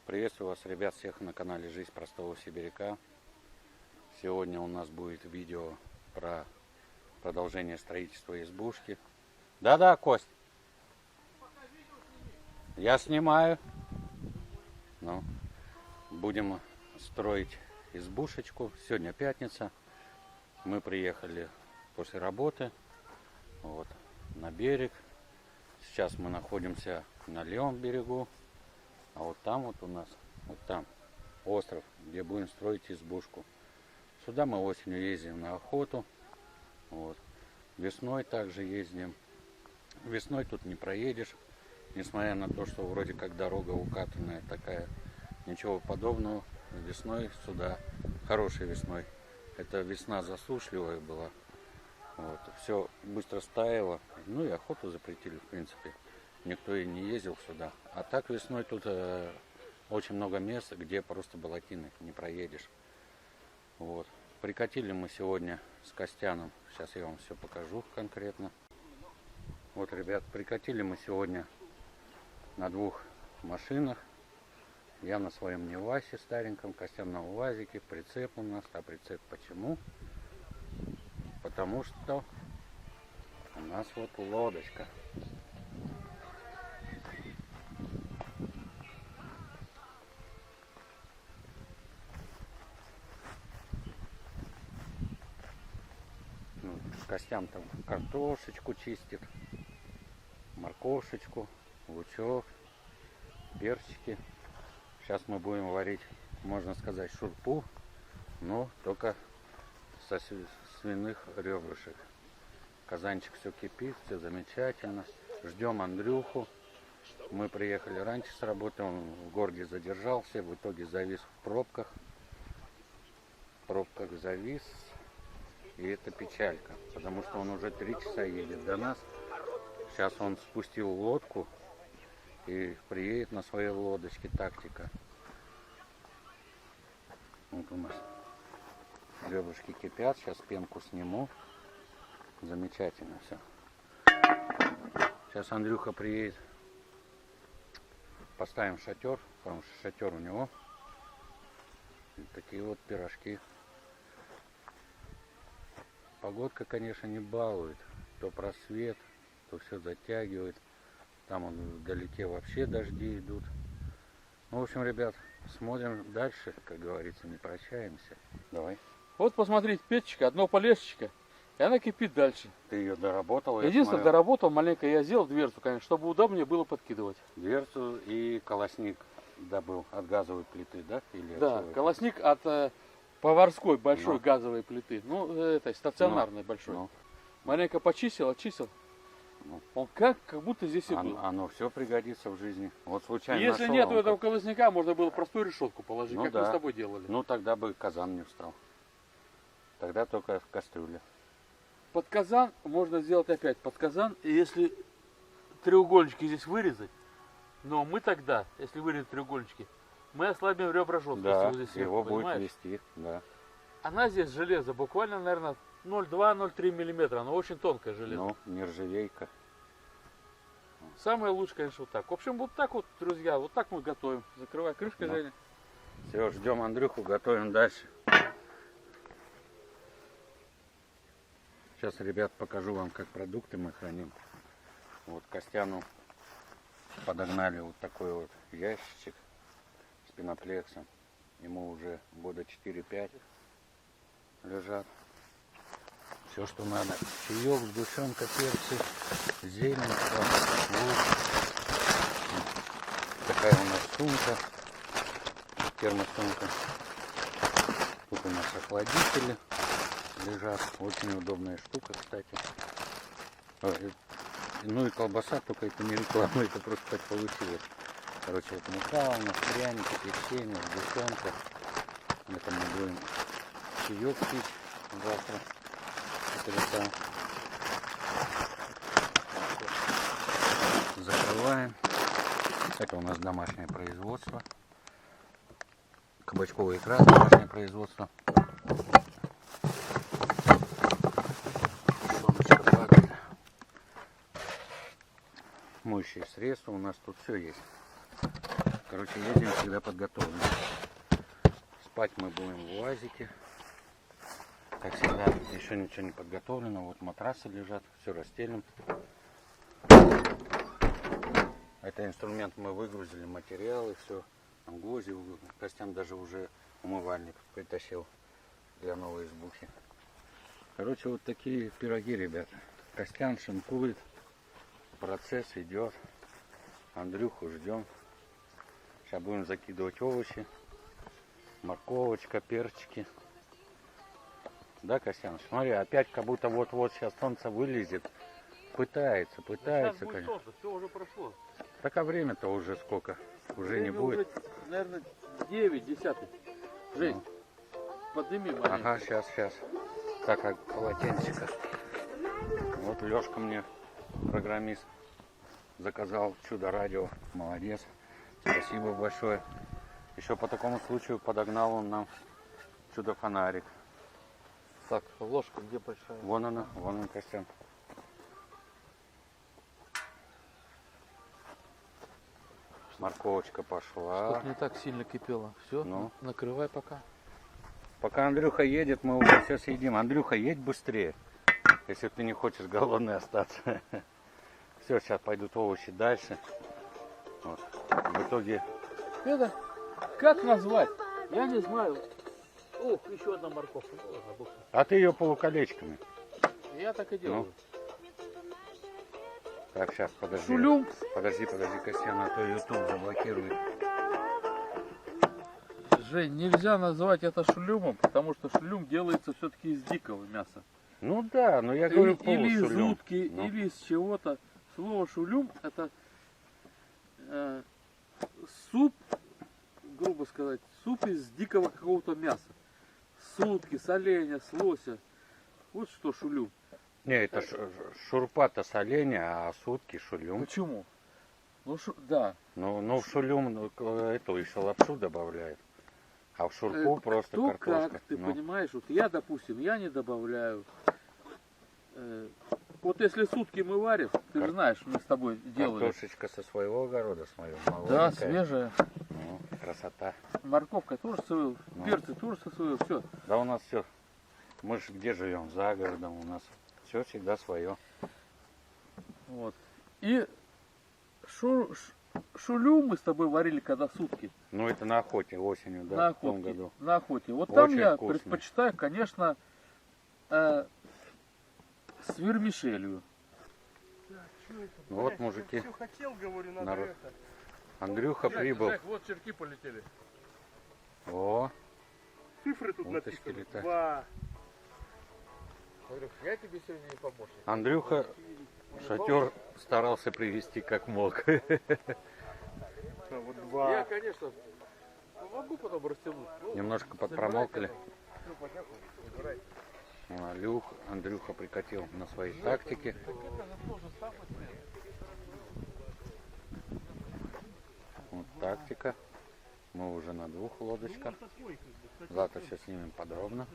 Приветствую вас, ребят, всех на канале Жизнь простого сибиряка. Сегодня у нас будет видео про продолжение строительства избушки. Да-да, Кость. Я снимаю. Ну, будем строить избушечку. Сегодня пятница. Мы приехали после работы вот, на берег. Сейчас мы находимся на левом берегу. А вот там вот у нас, вот там остров, где будем строить избушку. Сюда мы осенью ездим на охоту. Вот. Весной также ездим. Весной тут не проедешь. Несмотря на то, что вроде как дорога укатанная такая. Ничего подобного. Весной сюда, хорошей весной. Это весна засушливая была. Вот. Все быстро стаяло. Ну и охоту запретили, в принципе. Никто и не ездил сюда. А так весной тут очень много мест, где просто болотины, не проедешь. Вот. Прикатили мы сегодня с Костяном. Сейчас я вам все покажу конкретно. Вот, ребят, прикатили мы сегодня на двух машинах. Я на своем Невасе стареньком, Костян на УАЗике. Прицеп у нас. А прицеп почему? Потому что у нас вот лодочка. Костян там картошечку чистит, морковшечку, лучок, перчики. Сейчас мы будем варить, можно сказать, шурпу, но только со свиных ребрышек. Казанчик все кипит, все замечательно. Ждем Андрюху. Мы приехали раньше с работы, он в городе задержался, в итоге завис в пробках. В пробках завис. И это печалька, потому что он уже 3 часа едет до нас. Сейчас он спустил лодку и приедет на своей лодочке «Тактика». Вот у нас ребрышки кипят, сейчас пенку сниму. Замечательно все. Сейчас Андрюха приедет, поставим шатер, потому что шатер у него. И такие вот пирожки. Погодка, конечно, не балует. То просвет, то все затягивает. Там вдалеке вообще дожди идут. Ну, в общем, ребят, смотрим дальше, как говорится, не прощаемся. Давай. Вот посмотрите, печечка, одно полесочка, и она кипит дальше. Ты ее доработал? Единственное, доработал маленько, я сделал дверцу, конечно, чтобы удобнее было подкидывать. Дверцу и колосник добыл от газовой плиты, да? Или да, колосник от поварской большой газовой плиты. Ну, этой стационарной большой. Маленько почистил, очистил. Он как будто здесь и был. Оно все пригодится в жизни. Вот случайно. Если нет этого колосника, можно было простую решетку положить, как мы с тобой делали. Ну тогда бы казан не встал. Тогда только в кастрюле. Под казан можно сделать опять под казан. И если треугольнички здесь вырезать, но мы тогда, если вырезать треугольнички, мы ослабим ребра жестко. Да, здесь сверху, его понимаешь? будет вести, да. Она здесь железо, буквально, наверное, 0,2-0,3 миллиметра. Оно очень тонкое железо. Ну, нержавейка. Самое лучшее, конечно, вот так. В общем, вот так вот, друзья, вот так мы готовим. Закрывай крышкой, Женя. Все, ждем Андрюху, готовим дальше. Сейчас, ребят, покажу вам, как продукты мы храним. Вот Костяну подогнали вот такой вот ящичек с пеноплексом. Ему уже года 4-5 лежат. Все, что надо. Чаек, сгущенка, перцы, зелень, лук. Такая у нас сумка, термосумка. Тут у нас охладители лежат. Очень удобная штука, кстати. Ну и колбаса, только это не реклама, это просто так получилось. Короче, вот мука у нас, пряники, печенье, сгущенка. Это мы будем чаек пить завтра. Это закрываем. Это у нас домашнее производство. Кабачковая икра, домашнее производство. моющие средства, у нас тут все есть. Короче, едем всегда подготовлены. Спать мы будем в УАЗике. Как всегда, еще ничего не подготовлено. Вот матрасы лежат, все расстелим. Это инструмент мы выгрузили, материалы, все. Там гвозди, Костян даже уже умывальник притащил для новой избухи. Короче, вот такие пироги, ребята. Костян шинкует, процесс идет. Андрюху ждем. Сейчас будем закидывать овощи. Морковочка, перчики. Да, Костян? Смотри, опять как будто вот-вот сейчас солнце вылезет. Пытается, конечно. Солнце, все уже прошло. Так а время-то уже сколько? Уже не будет. Уже, наверное, 9, 10. Жень, подними маленько. Ага, сейчас. Так, как полотенчика. Вот Лешка мне, программист, заказал чудо-радио. Молодец. Спасибо большое. Еще по такому случаю подогнал он нам чудо-фонарик. Так, ложка где большая? Вон он, Костян. Морковочка пошла. Чтоб не так сильно кипело. Все, Ну. накрывай пока. Пока Андрюха едет, мы уже все съедим. Андрюха, едь быстрее, если ты не хочешь голодный остаться. Все, сейчас пойдут овощи дальше. Вот. В итоге... Это, как назвать? Я не знаю. Ох, еще одна морковка. Ну, ладно, бог с ним. А ты ее полуколечками. Я так и делаю. Так, сейчас, подожди. Шулюм. Подожди, Костян, а то YouTube заблокирует. Жень, нельзя назвать это шулюмом, потому что шулюм делается все-таки из дикого мяса. Ну да, но я говорю Или из полушулюм. утки, Ну. или из чего-то. Слово шулюм это суп, грубо сказать, суп из дикого какого-то мяса. С утки, с оленя, с лося. Вот что шулюм. Не, это шурпа-то с оленя, а сутки шулюм. Почему? Ну, да. Ну в шулюм эту еще лапшу добавляют. А в шурпу просто Кто картошка. как, ты Ну. понимаешь? Вот я, допустим, я не добавляю. Вот если сутки мы варим, ты же знаешь, мы с тобой делали. Картошечка со своего огорода, смотрю, Да, молоденькая. свежая. Ну, красота. Морковка тоже со своего, Ну. перцы тоже со своего, все. Да у нас все. Мы же где живем? За городом у нас. Все всегда свое. Вот. И шулю мы с тобой варили когда сутки. Ну это на охоте осенью, да, на в том охоте. году. На охоте. Вот там Очень я вкусный. предпочитаю, конечно, с вермишелью. Ну вот, мужики, Все хотел, говорю, надо народ. это. Андрюха прибыл. вот черки полетели. О, Цифры тут уточки написаны. летают. 2. Я тебе сегодня не помощник. Андрюха шатер старался привести как мог. Вот 2. Я, конечно, могу потом растянуть. Ну, Немножко подпромокли. ну, понятно, выбирай. Андрюха прикатил на своей тактике. Так это же тоже самое. Вот тактика. Мы уже на 2 лодочках. Завтра все снимем подробно.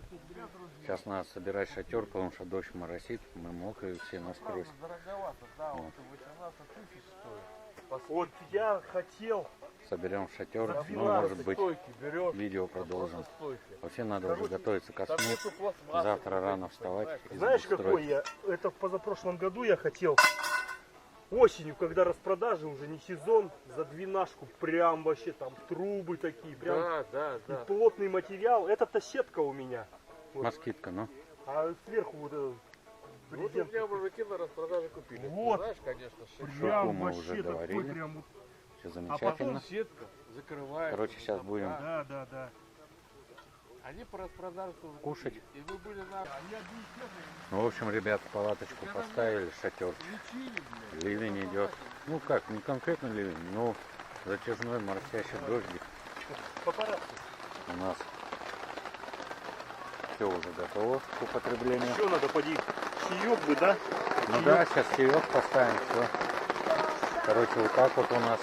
Сейчас надо собирать шатер, потому что дождь моросит. Мы мокрые все насквозь. Дороговато, да, Вот. вот 18 тысяч стоит. Вот я хотел. Соберем шатер. За Ну, 12 может быть, Стойки берешь. видео продолжим. Стойки. Вообще надо уже готовиться ко Там сну. нету пластмассы, Завтра рано вставать. понимаешь? и Знаешь, строить. какой я? Это в позапрошлом году я хотел. Осенью, когда распродажи уже не сезон, за 12 прям вообще там трубы такие, прям Да, и да. плотный материал. Это-то сетка у меня. Вот. Москитка, ну. А сверху вот этот Вот у брезент. меня мужики на распродаже купили. Вот. Ты знаешь, конечно, шик. Шурпу мы вообще уже такой доварили. прям вот. Все А замечательно. потом Сетка закрывает. Короче, сейчас будем Да. Они по распродаже тоже кушать. купили. И мы были на Ну, в общем, ребят, палаточку поставили, шатер. лечили, блядь. Ливень идет. Ну как, не конкретно ливень, но затяжной моросящий дождик. Папарацци. У нас все уже готово к употреблению. Еще надо поди чаек бы, да? Ну да, сейчас чаек поставим, все. Короче, вот так вот у нас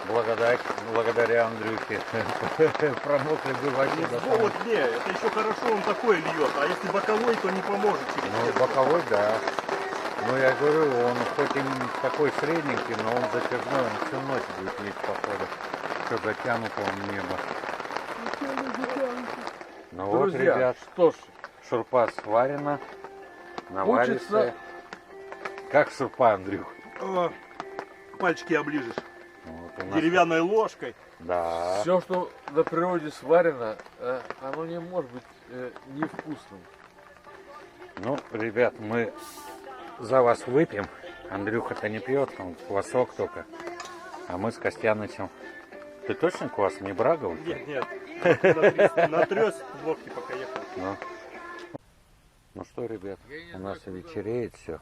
благодаря Андрюхе промокли бы воде до Ну самого. вот не, это еще хорошо, он такой льет, а если боковой, то не поможет. Ну, боковой, да. Ну я говорю, он хоть и такой средненький, но он затяжной, он всю ночь будет лить походу. Все затянуто он небо. Ну вот, Друзья, ребят, что ж, шурпа сварена, наваристая. хочется... Как шурпа, Андрюх? О, пальчики оближешь. Вот у нас- Деревянной ложкой. Да. Все, что на природе сварено, оно не может быть невкусным. Ну, ребят, мы за вас выпьем. Андрюха-то не пьет, он квасок только. А мы с Костянычем. Ты точно квас не браговый? Нет, нет. Натрёс в лодке, пока ехал. Ну. Ну что, ребят, у нас вечереет все.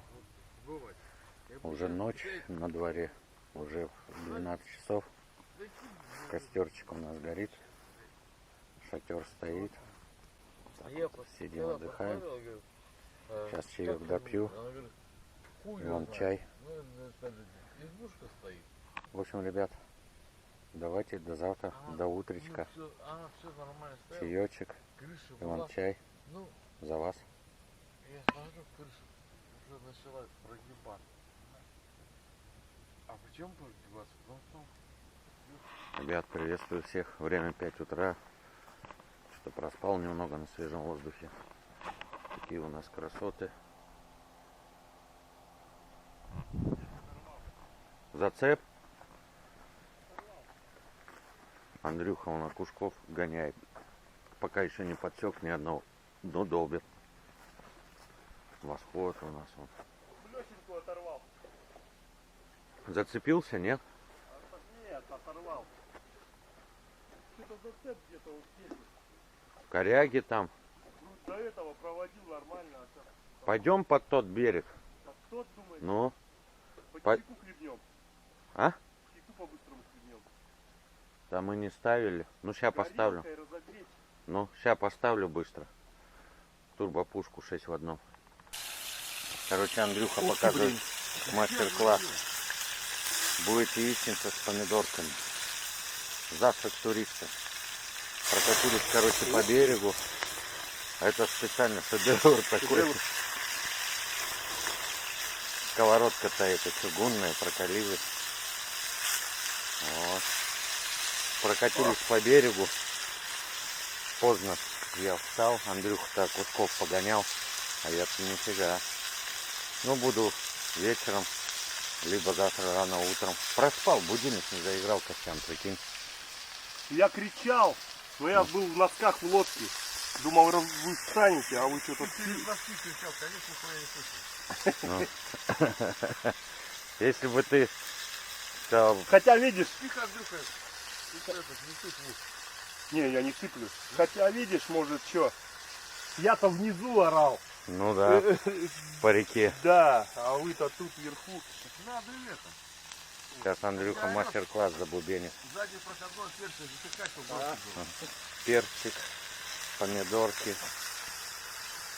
Уже ночь на дворе, уже 12 часов. Костерчик у нас горит, шатер стоит. Так вот, сидим, отдыхаем. Сейчас чаек допью. И вон чай. Избушка стоит. В общем, ребят, давайте до завтра, до утречка. Она все нормально стояла. Чаечек, Крыша и вон была. чай Ну, за вас. я смотрю, крыша уже начала прогибаться. А почему прогибаться? Потому что Ребят, приветствую всех. Время 5 утра. Что проспал немного на свежем воздухе. Такие у нас красоты. Зацеп. Андрюха он окушков гоняет. Пока еще не подсек ни одного. Но долбит. Восход у нас он. Лёсеньку оторвал. Зацепился, нет? Нет, оторвал. Что-то зацеп где-то вот здесь. Коряги там. Ну, до этого проводил нормально. А сейчас... Пойдем под тот берег. А кто думает? Ну, По по- чайку хлебнем. а? Чайку по-быстрому хлебнем. Да мы не ставили. Ну, сейчас поставлю. Горелкой разогреть. Ну, сейчас поставлю быстро. Турбопушку 6 в одном. Короче, Андрюха Ух ты, показывает блин. мастер-класс. Будет яичница с помидорками. Завтрак туриста. Прокатились, короче, по берегу. А это специально шедевр такой. Шедевр. Сковородка-то эта чугунная, прокалилась. Вот. Прокатились по берегу. Поздно я встал. Андрюха-то кусков погонял. А я-то нифига. Ну, буду вечером, либо завтра рано утром. Проспал, будильник не заиграл, Костян, прикинь. Я кричал, но я был в носках в лодке. Думал, вы встанете, а вы что-то... Ну. Если бы ты сказал, Хотя, видишь... тихо, Андрюха, не сыпь. Не, я не сыплю. Хотя, видишь, может, что... Я-то внизу орал. ну да, по реке. Да, а вы-то тут вверху. Надо летом. Сейчас Андрюха мастер-класс забубенит. Сзади проходной отверстие затыкать, чтобы больше было. Перчик, помидорки,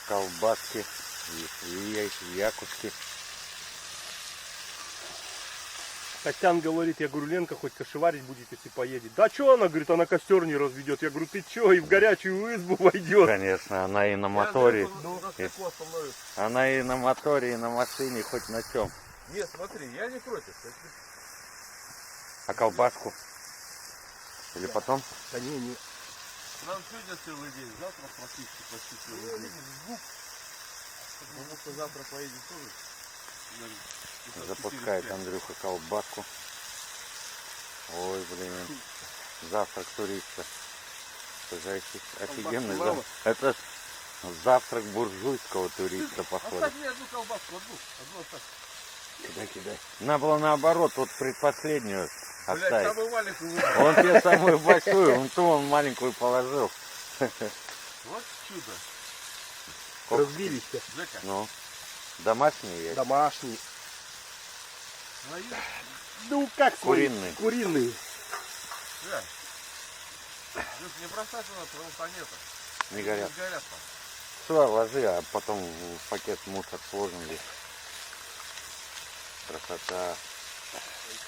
колбаски, якушки. Костян говорит, я говорю, Ленка хоть кошеварить будет, если поедет. Да что она, говорит, она костер не разведет. Я говорю, ты что, и в горячую избу войдет. Конечно, она и на моторе. Ну, Она и на моторе, и на машине, хоть на чем. нет, смотри, я не против. А колбаску? Или потом? Да не. Нам сегодня целый день, завтра практически почти целый день. Потому что завтра поедем тоже. Запускает Андрюха колбаску. Ой, блин. Завтрак туриста. Это же офигенный мало? завтрак. Это завтрак буржуйского туриста, походу. Оставь мне одну колбаску, одну оставь. Кидай. Надо было наоборот, вот предпоследнюю Блядь, оставить. самую маленькую. Он тебе самую большую, он ту он маленькую положил. Вот чудо. Разбились. Жека, Ну, домашние есть. Домашний. свои? Ну как свои? Куриные. Куриные. Да. Жек, не бросать надо, потому что нет. Не горят. Не горят там. Сюда ложи, а потом в пакет мусор сложим здесь. Красота.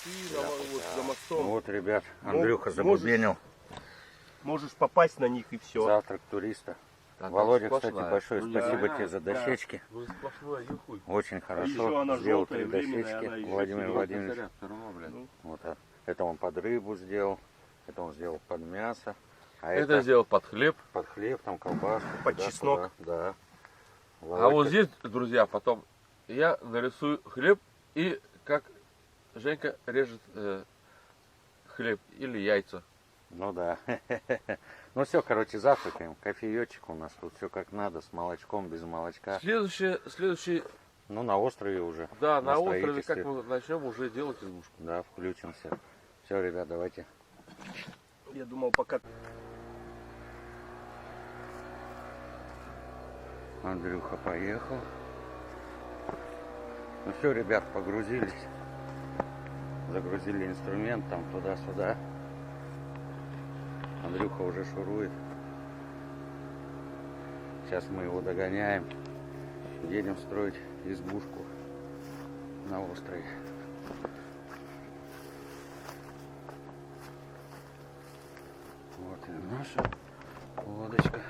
Ты вот за Ну мостом. вот, ребят, Ну, Андрюха можешь- забубенил. Можешь попасть на них и все. Завтрак туриста. А там Володя, кстати, сплошная. большое Ну, спасибо да, тебе за да. дощечки. Ну, сплошной один хуй. Очень еще хорошо. она Сделал желтая, 3 временная, дощечки. она еще Владимир сидит. Владимирович. Сорян, всё равно, блядь. Ну, Вот так. Это он под рыбу сделал. Это он сделал под мясо. А Это это сделал под хлеб. под хлеб, там колбаску. Под туда, чеснок. туда. Да. А вот Володька- здесь, друзья, потом я нарисую хлеб и как Женька режет хлеб или яйца. Ну да. Ну все, короче, завтракаем. Кофеечек у нас тут все как надо, с молочком, без молочка. Следующий, Ну, на острове уже. да, на острове, строительстве. как мы начнем уже делать избушку. Да, включимся. Все, ребят, давайте. я думал, пока... Андрюха поехал. Ну все, ребят, погрузились. Загрузили инструмент там туда-сюда. Андрюха уже шурует. Сейчас мы его догоняем. Едем строить избушку на острове. Вот и наша лодочка.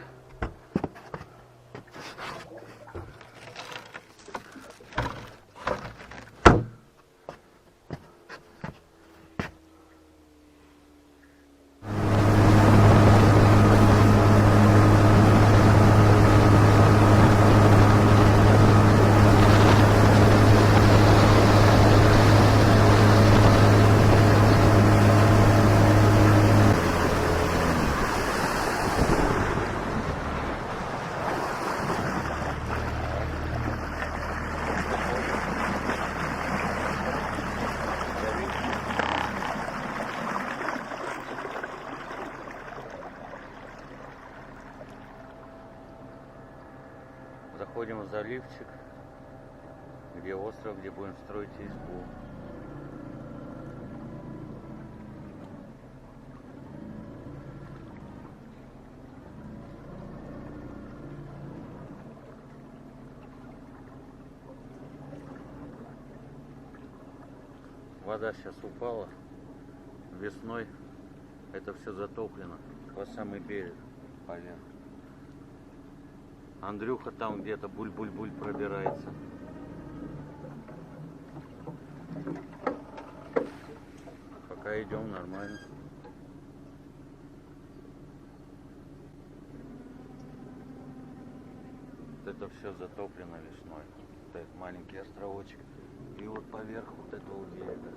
Заходим в заливчик, где остров, где будем строить избу. Вода сейчас упала. Весной это все затоплено по самый берег, поверх. Андрюха там где-то буль-буль-буль пробирается. Пока идем нормально. Вот это все затоплено весной. Вот этот маленький островочек. И вот поверх вот этого берега.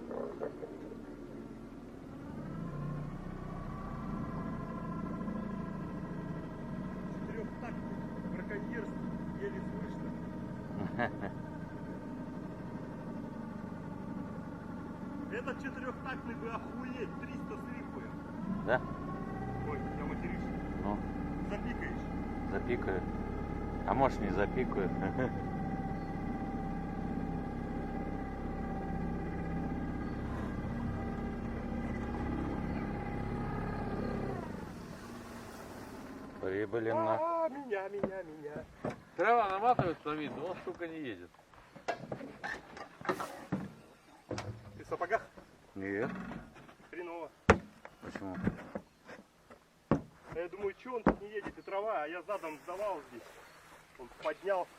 Трехтактный браконьерство еле слышно. Этот четырехтактный бы охуеть, 300 с лихуем. Да? Ой, я материшься. Ну, Запикаешь. запикаю. А может не запикаю. Прибыли на... Меня. Трава наматывается на вид, но он, сука, не едет. Ты в сапогах? Нет. Хреново. Почему? А я думаю, что он тут не едет, и трава, а я задом сдавал здесь. Он поднялся.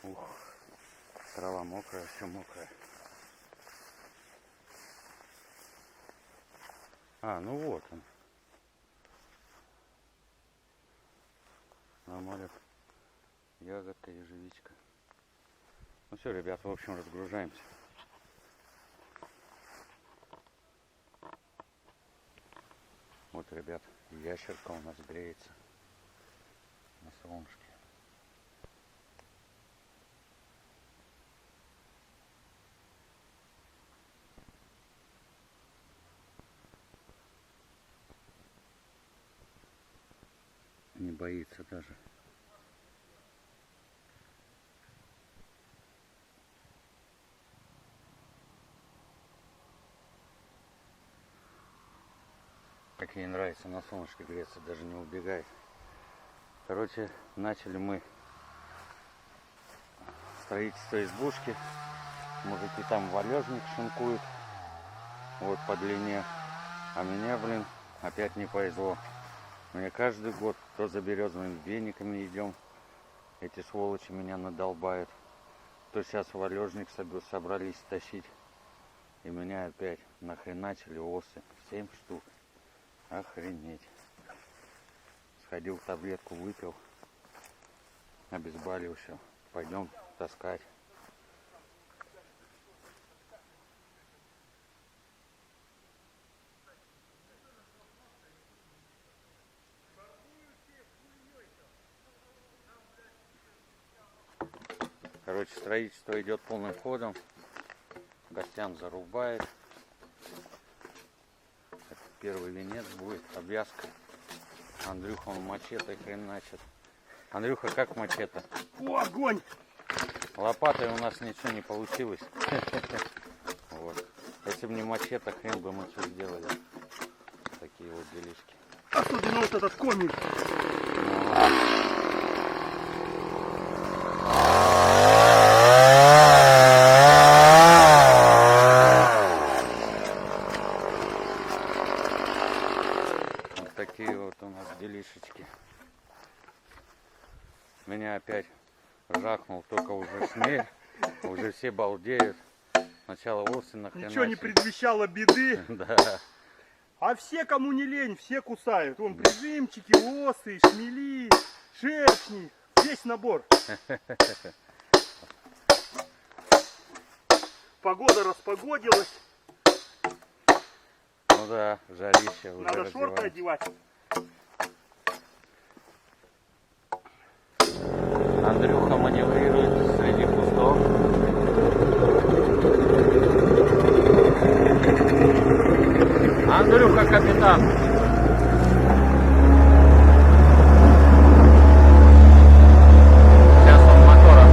Ух, трава мокрая, все мокрое. А, ну вот он. Нормально. Ягодка, ежевичка. Ну все, ребят, в общем, разгружаемся. Вот, ребят, ящерка у нас греется на солнышке. Не боится даже. Как как ей нравится на солнышке греться, даже не убегает. Короче, начали мы строительство избушки. Мужики там валежник шинкуют, вот по длине. А меня, блин, опять не повезло. Мне каждый год то за березовыми вениками идем, эти сволочи меня надолбают, то сейчас валежник собрались тащить, и меня опять нахреначили осы. 7 штук. Охренеть. Сходил, таблетку выпил, обезболивающего. Пойдем таскать. Короче, строительство идет полным ходом. Костян зарубает. Это первый венец будет, обвязка. Андрюха он мачете хреначит. Андрюха, как мачете? О, огонь! Лопатой у нас ничего не получилось. Вот. Если бы не мачете, хрен бы мы что сделали. Такие вот делишки. Особенно вот этот комик. Вот такие вот у нас делишечки. Меня опять жахнул, только уже шмель. Уже все балдеют. Сначала осы нахрена. Ничего не предвещало беды. Да. А все, кому не лень, все кусают. Вон прижимчики, осы, шмели, шершни. Весь набор. Погода распогодилась. Ну да, жарище уже. Надо шорты раздеваем. одевать. Андрюха маневрирует среди кустов. Андрюха капитан. Сейчас он мотором.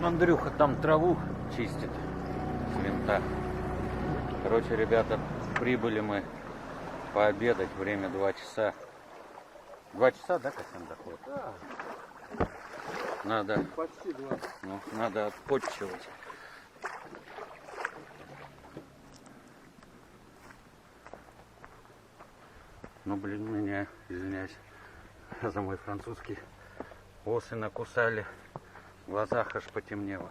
Андрюха там траву чистит с винта. Короче, ребята, прибыли мы пообедать. Время 2 часа. 2 часа, да, Костян, доходит? Да, Надо, почти 2. ну, надо отпотчевать. Ну, блин, меня, извиняюсь за мой французский, осы накусали. В глазах аж потемнело.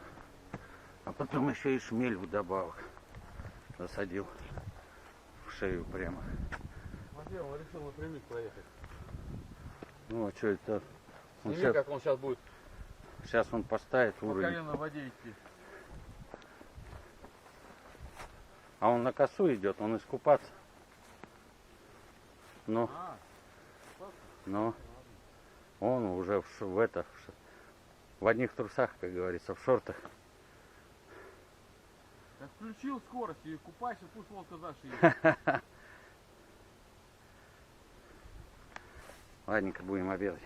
А потом еще и шмель вдобавок засадил в шею прямо. Смотри, он решил напрямик проехать. Ну а что это? Он Сними, как он сейчас будет сейчас он поставит по уровень. колено в воде идти. А он на косу идет, он искупаться. Ну, А, ну. Он уже в одних трусах, как говорится, в шортах. я включил скорость и купайся, пусть волка зашли. Ладненько, будем обедать.